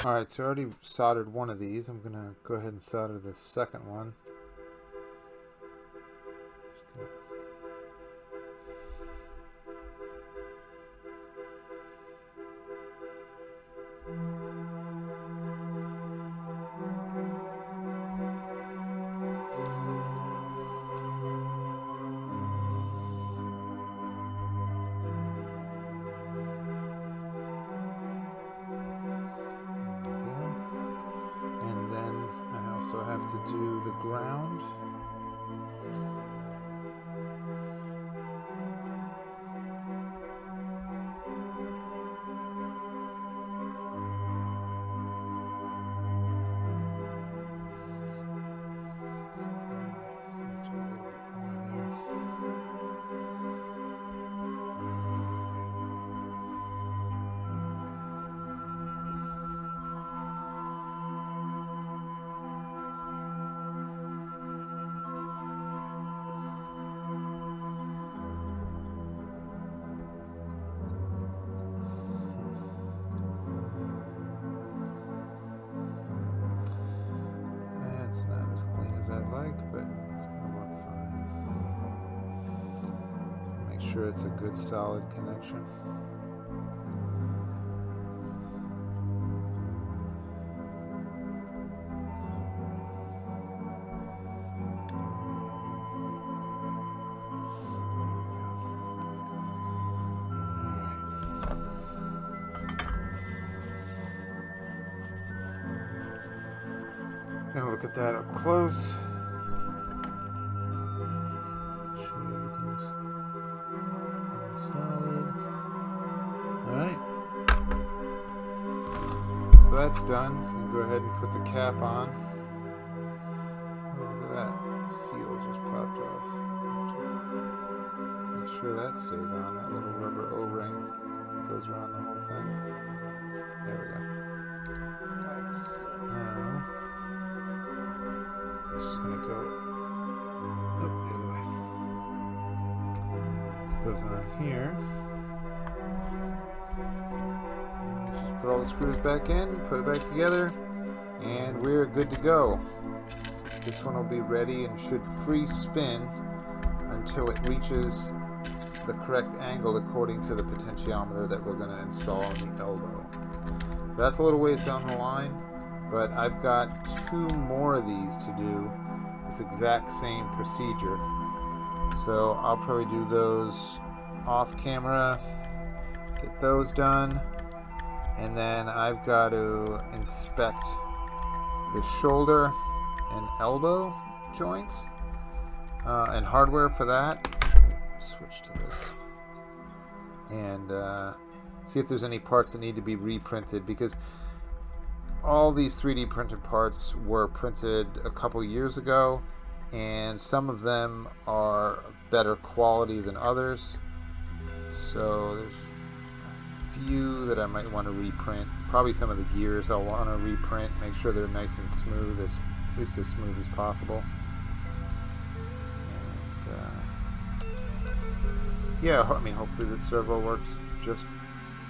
Alright, so I already soldered one of these. I'm going to go ahead and solder the second one. So I have to do the ground. It's not as clean as I'd like, but it's going to work fine. Make sure it's a good solid connection. Gonna look at that up close. Make sure everything's solid. Alright. So that's done. You can go ahead and put the cap on. Oh, look at that. The seal just popped off. Make sure that stays on. That little rubber O-ring goes around the whole thing. There we go. Now, this is going to go the other way. This goes on here. And just put all the screws back in, put it back together, and we're good to go. This one will be ready and should free spin until it reaches the correct angle according to the potentiometer that we're going to install on the elbow. So that's a little ways down the line. But I've got 2 more of these to do, this exact same procedure. So I'll probably do those off camera, get those done, and then I've got to inspect the shoulder and elbow joints and hardware for that. Switch to this. And see if there's any parts that need to be reprinted, because all these 3D printed parts were printed a couple years ago, and some of them are of better quality than others. So there's a few that I might want to reprint. Probably some of the gears I'll want to reprint, make sure they're nice and smooth, at least as smooth as possible. And yeah, I mean, hopefully this servo works just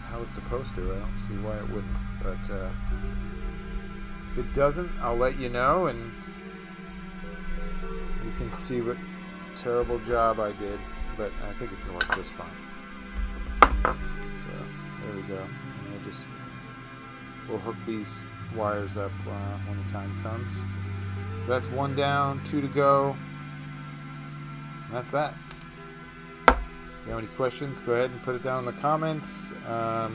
how it's supposed to. I don't see why it wouldn't, but if it doesn't, I'll let you know, and you can see what terrible job I did, but I think it's going to work just fine. So, there we go. And we'll hook these wires up when the time comes. So that's 1 down, 2 to go. And that's that. If you have any questions, go ahead and put it down in the comments. Try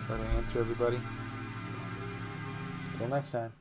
to answer everybody. Until next time.